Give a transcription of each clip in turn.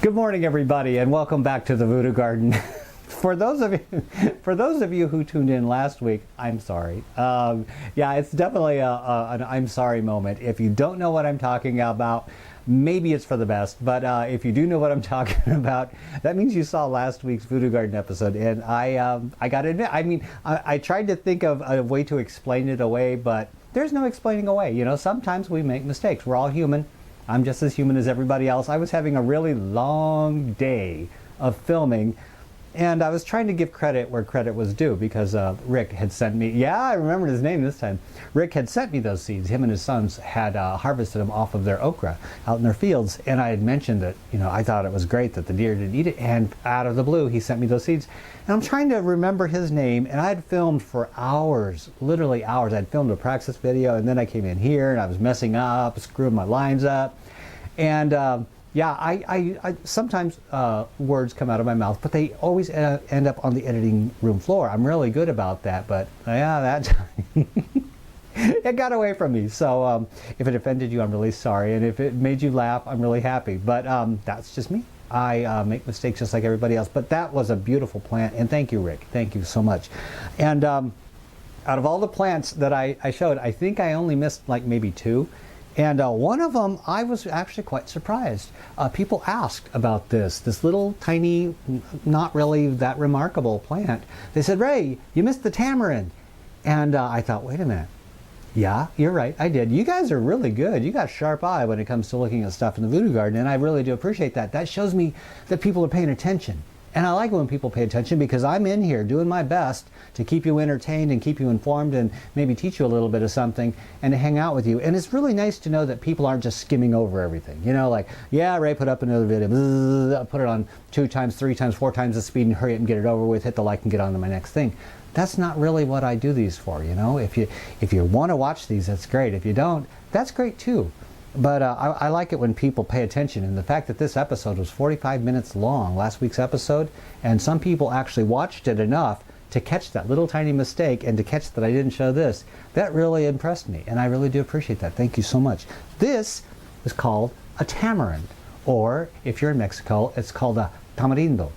Good morning, everybody, and welcome back to the Voodoo Garden. For those of you who tuned in last week, I'm sorry. Yeah, it's definitely an I'm sorry moment. If you don't know what I'm talking about, maybe it's for the best. But if you do know what I'm talking about, that means you saw last week's Voodoo Garden episode. And I got to admit, I tried to think of a way to explain it away, but there's no explaining away. You know, sometimes we make mistakes. We're all human. I'm just as human as everybody else. I was having a really long day of filming, and I was trying to give credit where credit was due because Rick had sent me, yeah, I remembered his name this time. Rick had sent me those seeds. Him and his sons had harvested them off of their okra out in their fields, and I had mentioned that, you know, I thought it was great that the deer didn't eat it, and out of the blue, he sent me those seeds. And I'm trying to remember his name, and I had filmed for hours, literally hours. I'd filmed a practice video, and then I came in here, and I was messing up, screwing my lines up. And yeah, I sometimes words come out of my mouth, but they always end up on the editing room floor. I'm really good about that, but yeah, that time it got away from me. So if it offended you, I'm really sorry. And if it made you laugh, I'm really happy. But that's just me. I make mistakes just like everybody else. But that was a beautiful plant. And thank you, Rick. Thank you so much. And out of all the plants that I showed, I think I only missed like maybe two. And one of them, I was actually quite surprised. People asked about this little tiny, not really that remarkable plant. They said, Ray, you missed the tamarind. And I thought, wait a minute. Yeah, you're right, I did. You guys are really good. You got a sharp eye when it comes to looking at stuff in the Voodoo Garden, and I really do appreciate that. That shows me that people are paying attention. And I like when people pay attention because I'm in here doing my best to keep you entertained and keep you informed and maybe teach you a little bit of something and to hang out with you. And it's really nice to know that people aren't just skimming over everything. You know, like, yeah, Ray put up another video, bzz, put it on 2 times, 3 times, 4 times the speed and hurry up and get it over with, hit the like and get on to my next thing. That's not really what I do these for, you know. If you want to watch these, that's great. If you don't, that's great too. But I like it when people pay attention, and the fact that this episode was 45 minutes long, last week's episode, and some people actually watched it enough to catch that little tiny mistake and to catch that I didn't show this, that really impressed me, and I really do appreciate that. Thank you so much. This is called a tamarind, or if you're in Mexico, it's called a tamarindo.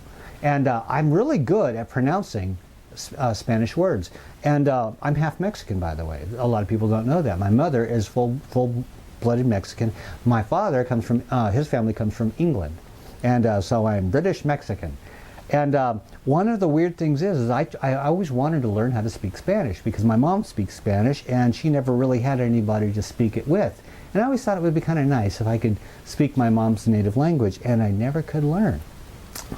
And I'm really good at pronouncing Spanish words, and I'm half Mexican, by the way. A lot of people don't know that. My mother is full-blooded Mexican. My father comes from, his family comes from England, and so I'm British Mexican. And one of the weird things is I always wanted to learn how to speak Spanish because my mom speaks Spanish and she never really had anybody to speak it with. And I always thought it would be kind of nice if I could speak my mom's native language, and I never could learn.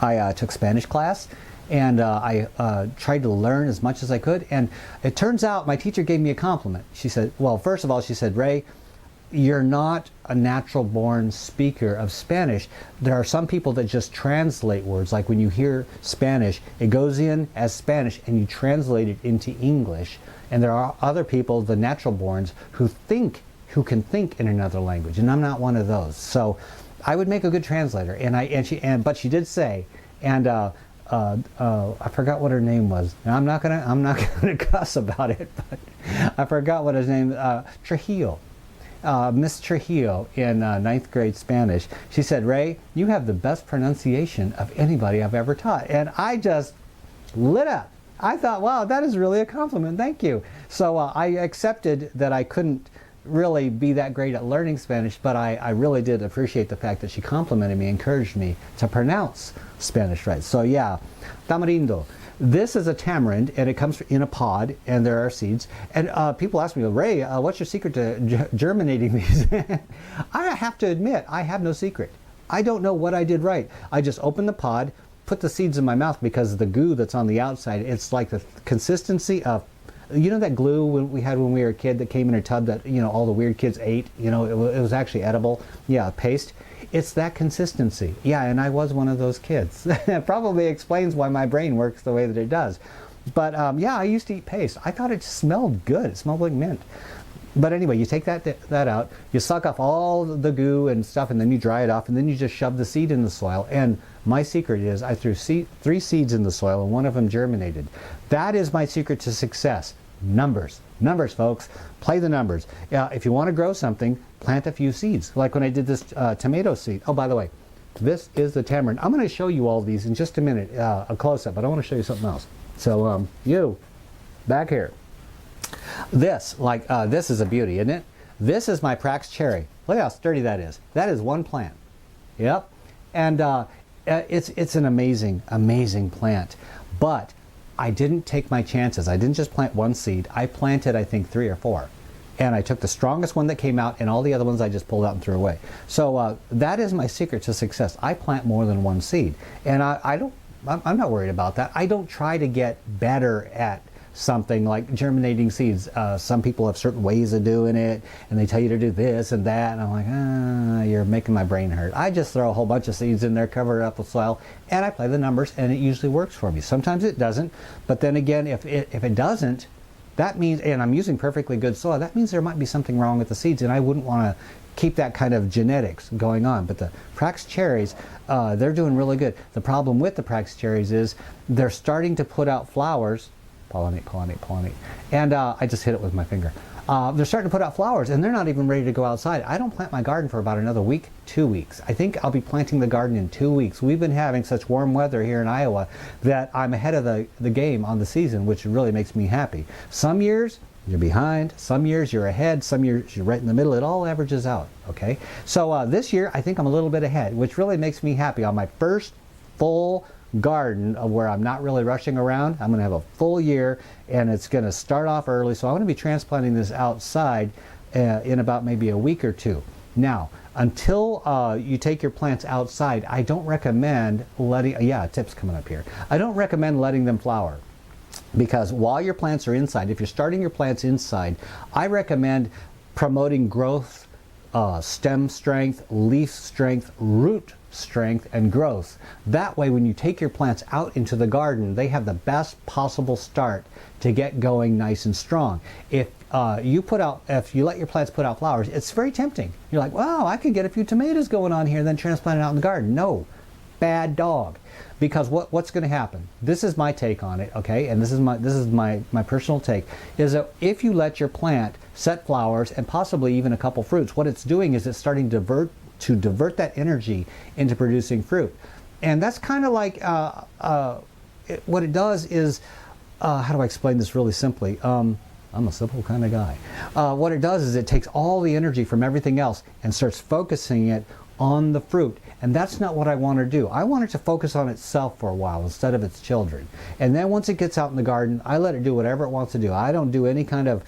I took Spanish class, and I tried to learn as much as I could, and it turns out my teacher gave me a compliment. She said, well, first of all, she said, Ray, you're not a natural born speaker of Spanish. There are some people that just translate words. Like when you hear Spanish, it goes in as Spanish and you translate it into English. And there are other people, the natural borns, who can think in another language. And I'm not one of those. So I would make a good translator. But she did say, and I forgot what her name was. Now, I'm not gonna cuss about it, but I forgot what his name. Trujillo. Miss Trujillo in 9th grade Spanish. She said, Ray, you have the best pronunciation of anybody I've ever taught. And I just lit up. I thought, wow, that is really a compliment. Thank you. So I accepted that I couldn't really be that great at learning Spanish, but I really did appreciate the fact that she complimented me, encouraged me to pronounce Spanish right. So yeah, tamarindo. This is a tamarind, and it comes in a pod, and there are seeds. And people ask me, Ray, what's your secret to germinating these? I have to admit, I have no secret. I don't know what I did right. I just opened the pod, put the seeds in my mouth because the goo that's on the outside, it's like the consistency of, you know that glue we had when we were a kid that came in a tub that, you know, all the weird kids ate? You know, it was actually edible. Yeah, paste. It's that consistency. Yeah, and I was one of those kids. It probably explains why my brain works the way that it does. But yeah, I used to eat paste. I thought it smelled good. It smelled like mint. But anyway, you take that out, you suck off all the goo and stuff, and then you dry it off, and then you just shove the seed in the soil. And my secret is I threw 3 seeds in the soil, and one of them germinated. That is my secret to success. Numbers. Numbers, folks. Play the numbers. If you want to grow something, plant a few seeds. Like when I did this tomato seed. Oh, by the way, This is the tamarind. I'm going to show you all these in just a minute, a close-up, but I want to show you something else. So you, back here. This is a beauty, isn't it? This is my Prax cherry. Look how sturdy that is. That is one plant. Yep. And it's an amazing, amazing plant. But I didn't take my chances. I didn't just plant one seed. I planted, I think, 3 or 4. And I took the strongest one that came out, and all the other ones I just pulled out and threw away. So that is my secret to success. I plant more than one seed. And I'm not worried about that. I don't try to get better at something like germinating seeds. Some people have certain ways of doing it, and they tell you to do this and that, and I'm like, you're making my brain hurt. I just throw a whole bunch of seeds in there, cover it up with soil, and I play the numbers, and it usually works for me. Sometimes it doesn't, but then again, if it doesn't, that means, and I'm using perfectly good soil, that means there might be something wrong with the seeds, and I wouldn't want to keep that kind of genetics going on. But the Prax cherries, they're doing really good. The problem with the Prax cherries is they're starting to put out flowers. Pollinate, pollinate, pollinate. And I just hit it with my finger. They're starting to put out flowers, and they're not even ready to go outside. I don't plant my garden for about another week, 2 weeks. I think I'll be planting the garden in 2 weeks. We've been having such warm weather here in Iowa that I'm ahead of the game on the season, which really makes me happy. Some years, you're behind. Some years, you're ahead. Some years, you're right in the middle. It all averages out, okay? So this year, I think I'm a little bit ahead, which really makes me happy. On my first full garden of where I'm not really rushing around, I'm going to have a full year, and it's going to start off early. So I'm going to be transplanting this outside in about maybe a week or 2. Now, until you take your plants outside, I don't recommend letting, tips coming up here. I don't recommend letting them flower, because while your plants are inside, if you're starting your plants inside, I recommend promoting growth, stem strength, leaf strength, root strength, and growth. That way, when you take your plants out into the garden, they have the best possible start to get going nice and strong. If you let your plants put out flowers, it's very tempting. You're like, wow, I could get a few tomatoes going on here and then transplant it out in the garden. No, bad dog. Because what's going to happen? This is my take on it, okay? And this is my personal take, is that if you let your plant set flowers and possibly even a couple fruits, what it's doing is it's starting to divert that energy into producing fruit. And that's kind of like what it does is, how do I explain this really simply? I'm a simple kind of guy. What it does is it takes all the energy from everything else and starts focusing it on the fruit. And that's not what I want to do. I want it to focus on itself for a while instead of its children. And then once it gets out in the garden, I let it do whatever it wants to do. I don't do any kind of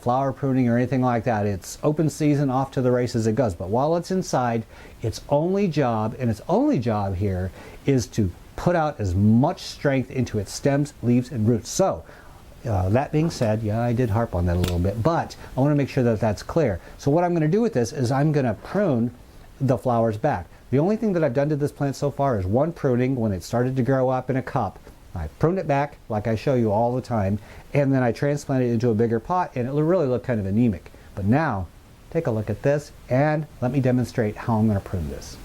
flower pruning or anything like that. It's open season, off to the races it goes. But while it's inside, its only job here is to put out as much strength into its stems, leaves, and roots. So that being said, yeah, I did harp on that a little bit, but I want to make sure that that's clear. So what I'm going to do with this is I'm going to prune the flowers back. The only thing that I've done to this plant so far is one pruning when it started to grow up in a cup. I pruned it back like I show you all the time, and then I transplanted it into a bigger pot, and it really looked kind of anemic. But now, take a look at this, and let me demonstrate how I'm going to prune this.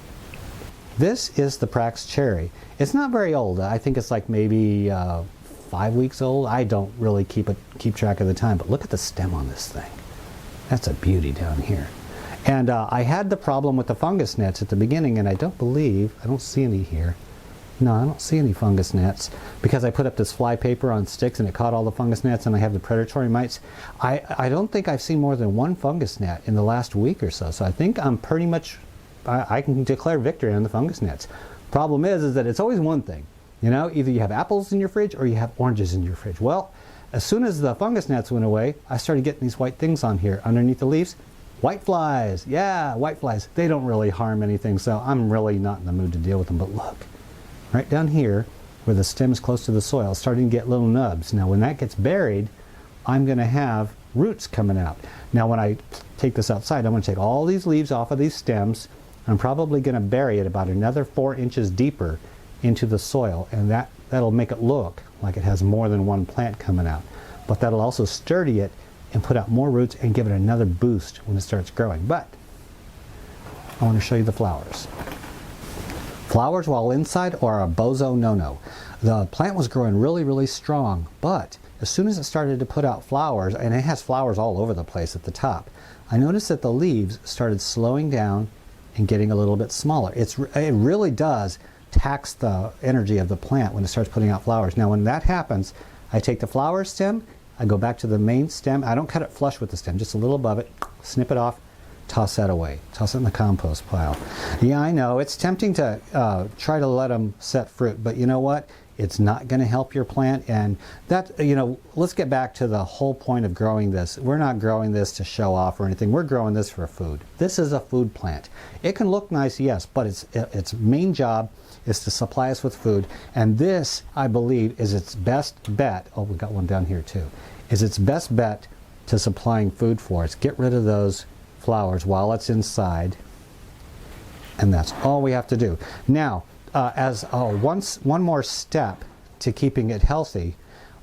This is the Prax cherry. It's not very old. I think it's like maybe 5 weeks old. I don't really keep track of the time, but look at the stem on this thing. That's a beauty down here. And I had the problem with the fungus gnats at the beginning, and I don't see any here. No, I don't see any fungus gnats because I put up this fly paper on sticks and it caught all the fungus gnats, and I have the predatory mites. I don't think I've seen more than one fungus gnat in the last week or so, so I think I'm pretty much, I can declare victory on the fungus gnats. Problem is that it's always one thing. You know, either you have apples in your fridge or you have oranges in your fridge. Well, as soon as the fungus gnats went away, I started getting these white things on here underneath the leaves. White flies, yeah, white flies. They don't really harm anything, so I'm really not in the mood to deal with them. But look, right down here, where the stem is close to the soil, it's starting to get little nubs. Now, when that gets buried, I'm going to have roots coming out. Now, when I take this outside, I'm going to take all these leaves off of these stems. I'm probably going to bury it about another 4 inches deeper into the soil, and that'll make it look like it has more than one plant coming out. But that'll also sturdy it and put out more roots and give it another boost when it starts growing. But I want to show you the flowers. Flowers while inside are a bozo no-no. The plant was growing really, really strong, but as soon as it started to put out flowers, and it has flowers all over the place at the top, I noticed that the leaves started slowing down and getting a little bit smaller. It really does tax the energy of the plant when it starts putting out flowers. Now when that happens, I take the flower stem, I go back to the main stem. I don't cut it flush with the stem, just a little above it, snip it off, toss that away, toss it in the compost pile. Yeah, I know, it's tempting to try to let them set fruit, but you know what? It's not going to help your plant, and that, let's get back to the whole point of growing this. We're not growing this to show off or anything. We're growing this for food. This is a food plant. It can look nice, yes, but its main job is to supply us with food, and this, I believe, is its best bet. Oh, we got one down here too. Is its best bet to supplying food for us. Get rid of those flowers while it's inside, and that's all we have to do. Now, one more step to keeping it healthy,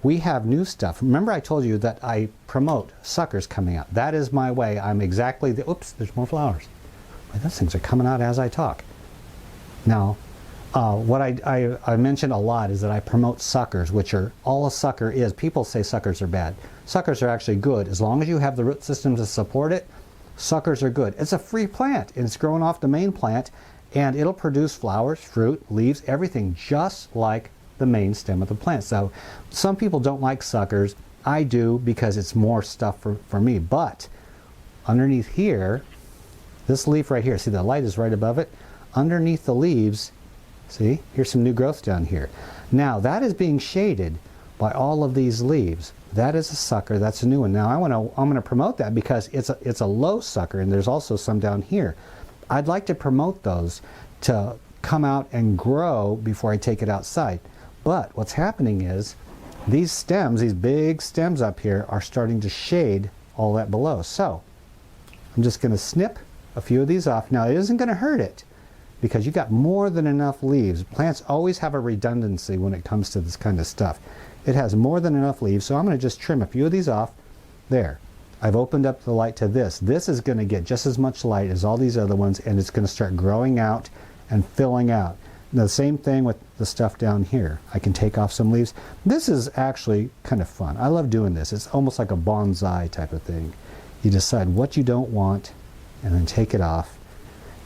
we have new stuff. Remember I told you that I promote suckers coming out. That is my way. I'm exactly the, oops, there's more flowers. Wait, those things are coming out as I talk. Now, what I mentioned a lot is that I promote suckers, which are all a sucker is. People say suckers are bad. Suckers are actually good. As long as you have the root system to support it, suckers are good. It's a free plant, and it's growing off the main plant, and it'll produce flowers, fruit, leaves, everything just like the main stem of the plant. So some people don't like suckers. I do, because it's more stuff for me. But underneath here, this leaf right here, see the light is right above it? Underneath the leaves, see, here's some new growth down here. Now that is being shaded by all of these leaves. That is a sucker, that's a new one. Now I'm going to promote that because it's a low sucker, and there's also some down here. I'd like to promote those to come out and grow before I take it outside. But what's happening is these stems, these big stems up here, are starting to shade all that below. So I'm just going to snip a few of these off. Now it isn't going to hurt it because you got more than enough leaves. Plants always have a redundancy when it comes to this kind of stuff. It has more than enough leaves, so I'm going to just trim a few of these off. There. I've opened up the light to this. This is going to get just as much light as all these other ones, and it's going to start growing out and filling out. The same thing with the stuff down here. I can take off some leaves. This is actually kind of fun. I love doing this. It's almost like a bonsai type of thing. You decide what you don't want and then take it off.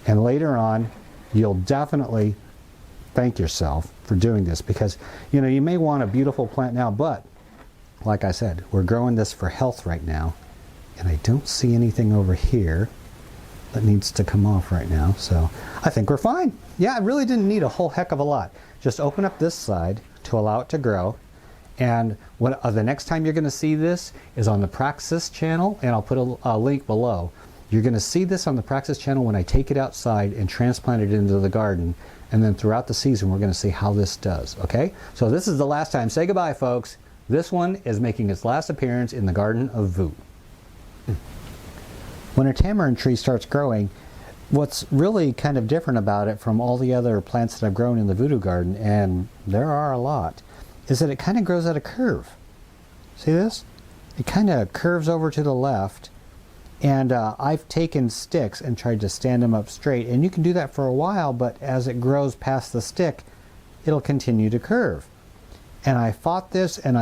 And later on, you'll definitely thank yourself for doing this, because you may want a beautiful plant now, but like I said, we're growing this for health right now. And I don't see anything over here that needs to come off right now, so I think we're fine. Yeah, I really didn't need a whole heck of a lot. Just open up this side to allow it to grow, and the next time you're going to see this is on the Praxis channel, and I'll put a link below. You're going to see this on the Praxis channel when I take it outside and transplant it into the garden, and then throughout the season we're going to see how this does, okay? So this is the last time. Say goodbye, folks. This one is making its last appearance in the Garden of Voot. When a tamarind tree starts growing, what's really kind of different about it from all the other plants that I've grown in the voodoo garden, and there are a lot, is that it kind of grows at a curve. See this? It kind of curves over to the left, and I've taken sticks and tried to stand them up straight, and you can do that for a while, but as it grows past the stick, it'll continue to curve. And I fought this, and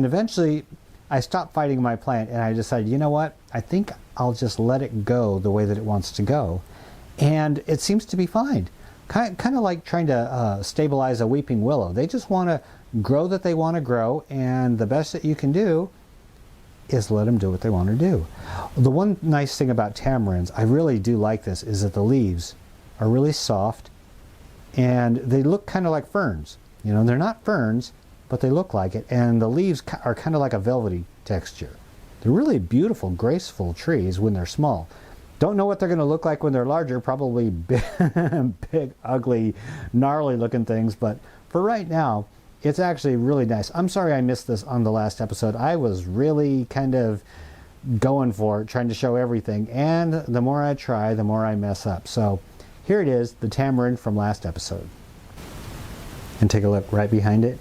eventually I stopped fighting my plant, and I decided, you know what, I think I'll just let it go the way that it wants to go. And it seems to be fine. Kind of like trying to stabilize a weeping willow. They just want to grow that they want to grow, and the best that you can do is let them do what they want to do. The one nice thing about tamarinds, I really do like this, is that the leaves are really soft, and they look kind of like ferns. They're not ferns, but they look like it, and the leaves are kind of like a velvety texture. They're really beautiful, graceful trees when they're small. Don't know what they're going to look like when they're larger, probably big, ugly, gnarly looking things, but for right now, it's actually really nice. I'm sorry I missed this on the last episode. I was really kind of going for it, trying to show everything, and the more I try, the more I mess up. So here it is, the tamarind from last episode. And take a look right behind it.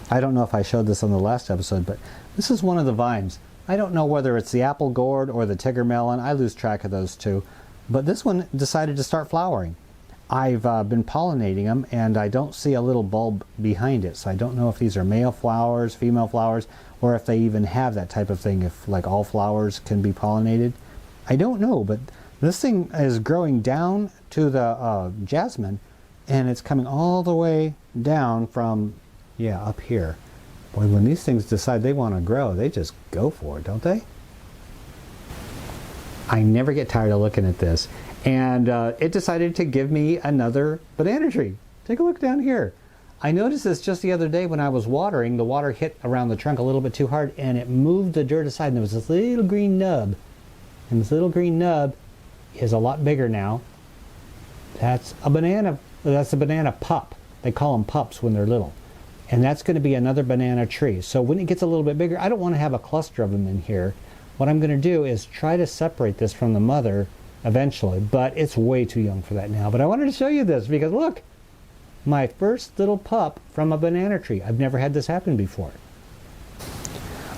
I don't know if I showed this on the last episode, but this is one of the vines. I don't know whether it's the apple gourd or the tiger melon. I lose track of those two. But this one decided to start flowering. I've been pollinating them, and I don't see a little bulb behind it. So I don't know if these are male flowers, female flowers, or if they even have that type of thing, if like all flowers can be pollinated. I don't know, but This thing is growing down to the jasmine, and it's coming all the way down from, yeah, up here. Boy, when these things decide they want to grow, they just go for it, don't they? I never get tired of looking at this. And it decided to give me another banana tree. Take a look down here. I noticed this just the other day when I was watering. The water hit around the trunk a little bit too hard, and it moved the dirt aside, and there was this little green nub. And this little green nub is a lot bigger now. That's a banana. That's a banana pup. They call them pups when they're little. And that's going to be another banana tree. So when it gets a little bit bigger, I don't want to have a cluster of them in here. What I'm going to do is try to separate this from the mother eventually, but it's way too young for that now. But I wanted to show you this because look, my first little pup from a banana tree. I've never had this happen before.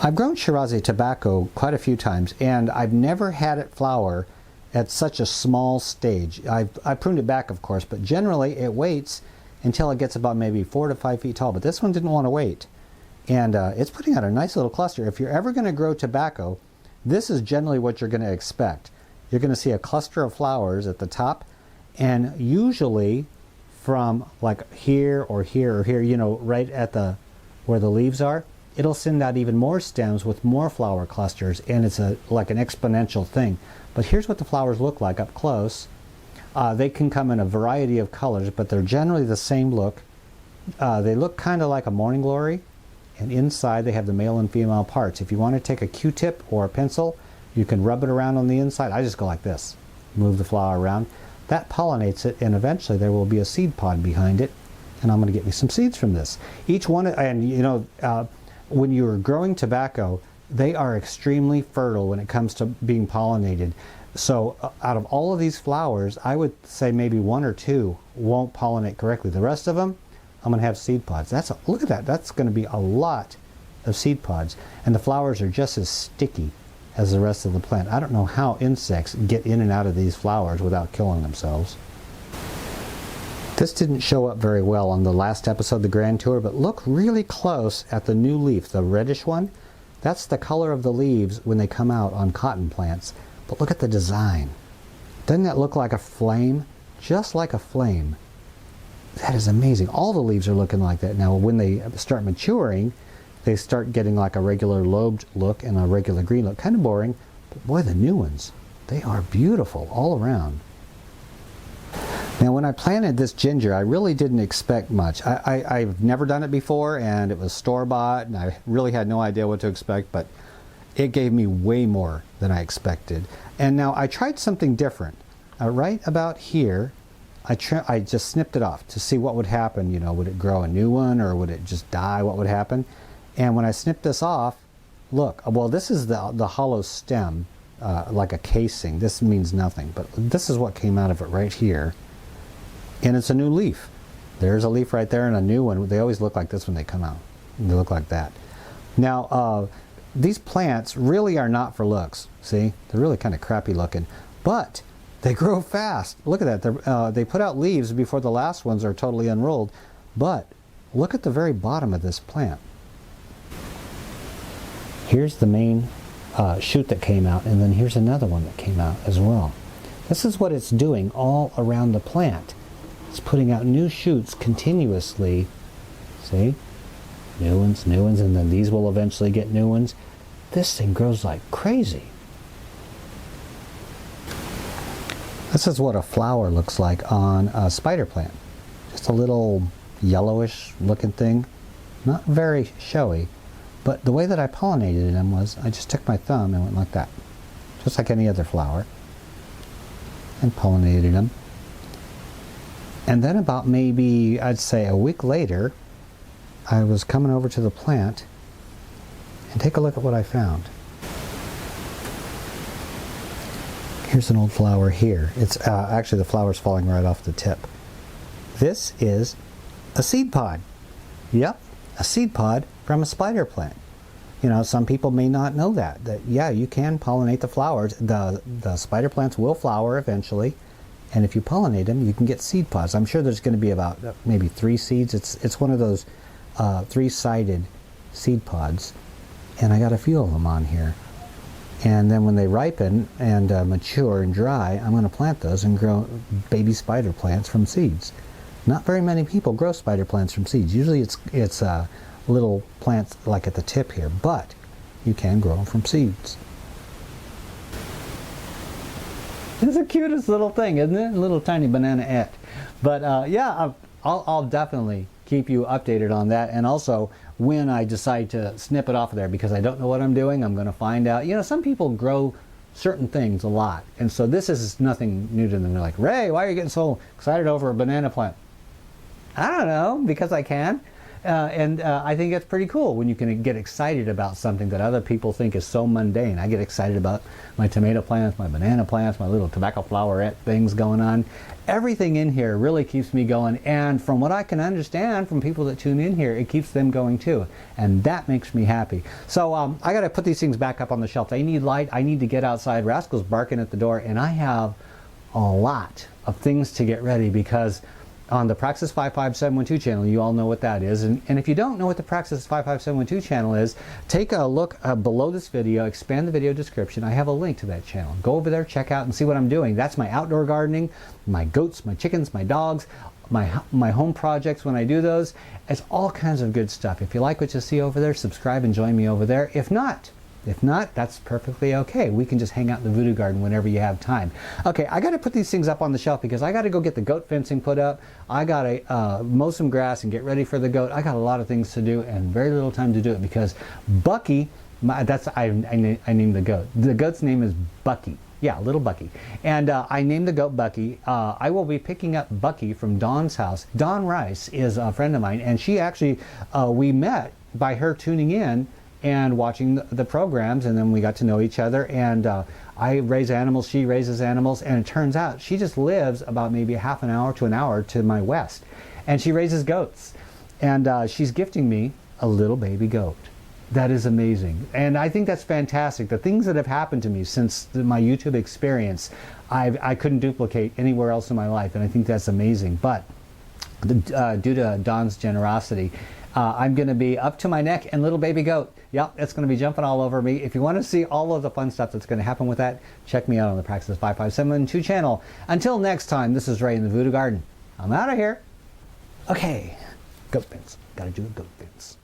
I've grown Shirazi tobacco quite a few times, and I've never had it flower at such a small stage. I pruned it back, of course, but generally it waits until it gets about maybe 4 to 5 feet tall. But this one didn't want to wait, and it's putting out a nice little cluster. If you're ever going to grow tobacco, this is generally what you're going to expect. You're going to see a cluster of flowers at the top, and usually from like here or here or here, you know, right at the where the leaves are, it'll send out even more stems with more flower clusters, and it's like an exponential thing. But here's what the flowers look like up close. They can come in a variety of colors, but they're generally the same look. They look kind of like a morning glory, and inside they have the male and female parts. If you want to take a Q-tip or a pencil, you can rub it around on the inside. I just go like this, move the flower around. That pollinates it, and eventually there will be a seed pod behind it, and I'm going to get me some seeds from this. Each one, and you know, when you're growing tobacco, they are extremely fertile when it comes to being pollinated. So out of all of these flowers, I would say maybe 1 or 2 won't pollinate correctly. The rest of them, I'm going to have seed pods. Look at that. That's going to be a lot of seed pods. And the flowers are just as sticky as the rest of the plant. I don't know how insects get in and out of these flowers without killing themselves. This didn't show up very well on the last episode of the Grand Tour, but look really close at the new leaf, the reddish one. That's the color of the leaves when they come out on cotton plants. But look at the design. Doesn't that look like a flame? Just like a flame. That is amazing. All the leaves are looking like that. Now when they start maturing, they start getting like a regular lobed look and a regular green look. Kind of boring, but boy, the new ones, they are beautiful all around. Now when I planted this ginger, I really didn't expect much. I've never done it before, and it was store-bought, and I really had no idea what to expect, but it gave me way more than I expected. And now I tried something different. Right about here, I just snipped it off to see what would happen. You know, would it grow a new one, or would it just die? What would happen? And when I snipped this off, look, well, this is the hollow stem, like a casing. This means nothing, but this is what came out of it right here. And it's a new leaf. There's a leaf right there and a new one. They always look like this when they come out. They look like that. Now, these plants really are not for looks. See? They're really kind of crappy looking. But they grow fast. Look at that. They put out leaves before the last ones are totally unrolled. But look at the very bottom of this plant. Here's the main shoot that came out, and then here's another one that came out as well. This is what it's doing all around the plant. It's putting out new shoots continuously. See? New ones, and then these will eventually get new ones. This thing grows like crazy. This is what a flower looks like on a spider plant. Just a little yellowish looking thing. Not very showy. But the way that I pollinated them was I just took my thumb and went like that. Just like any other flower. And pollinated them. And then about maybe, I'd say a week later, I was coming over to the plant, and take a look at what I found. Here's an old flower here. It's actually the flower's falling right off the tip. This is a seed pod. Yep, a seed pod from a spider plant. You know, some people may not know that yeah, you can pollinate the flowers. The spider plants will flower eventually, and if you pollinate them, you can get seed pods. I'm sure there's going to be about maybe 3 seeds. It's one of those 3-sided seed pods, and I got a few of them on here. And then when they ripen and mature and dry, I'm going to plant those and grow baby spider plants from seeds. Not very many people grow spider plants from seeds. Usually it's little plants like at the tip here, but you can grow them from seeds. It's the cutest little thing, isn't it? A little tiny banana-ette. But yeah, I'll definitely keep you updated on that. And also, when I decide to snip it off of there, because I don't know what I'm doing, I'm going to find out. You know, some people grow certain things a lot. And so this is nothing new to them. They're like, Ray, why are you getting so excited over a banana plant? I don't know, because I can. And I think it's pretty cool when you can get excited about something that other people think is so mundane. I get excited about my tomato plants, my banana plants, my little tobacco flowerette things going on. Everything in here really keeps me going. And from what I can understand from people that tune in here, it keeps them going too. And that makes me happy. So I got to put these things back up on the shelf. They need light. I need to get outside. Rascal's barking at the door. And I have a lot of things to get ready because on the Praxis 55712 channel, you all know what that is. And if you don't know what the Praxis 55712 channel is, take a look below this video, expand the video description. I have a link to that channel. Go over there, check out, and see what I'm doing. That's my outdoor gardening, my goats, my chickens, my dogs, my home projects when I do those. It's all kinds of good stuff. If you like what you see over there, subscribe and join me over there. If not, that's perfectly okay. We can just hang out in the Voodoo Garden whenever you have time. Okay, I got to put these things up on the shelf because I got to go get the goat fencing put up. I got to mow some grass and get ready for the goat. I got a lot of things to do and very little time to do it because Bucky, I named the goat. The goat's name is Bucky. Yeah, little Bucky. And I named the goat Bucky. I will be picking up Bucky from Dawn's house. Dawn Rice is a friend of mine, and she actually, we met by her tuning in and watching the programs, and then we got to know each other. And I raise animals, she raises animals, and it turns out she just lives about maybe half an hour to an hour to my west. And she raises goats. And she's gifting me a little baby goat. That is amazing. And I think that's fantastic. The things that have happened to me since my YouTube experience, I couldn't duplicate anywhere else in my life, and I think that's amazing. But due to Dawn's generosity, I'm going to be up to my neck in little baby goat. Yep, it's going to be jumping all over me. If you want to see all of the fun stuff that's going to happen with that, check me out on the Praxis 55712 channel. Until next time, this is Ray in the Voodoo Garden. I'm out of here. Okay, goat fence. Got to do a goat fence.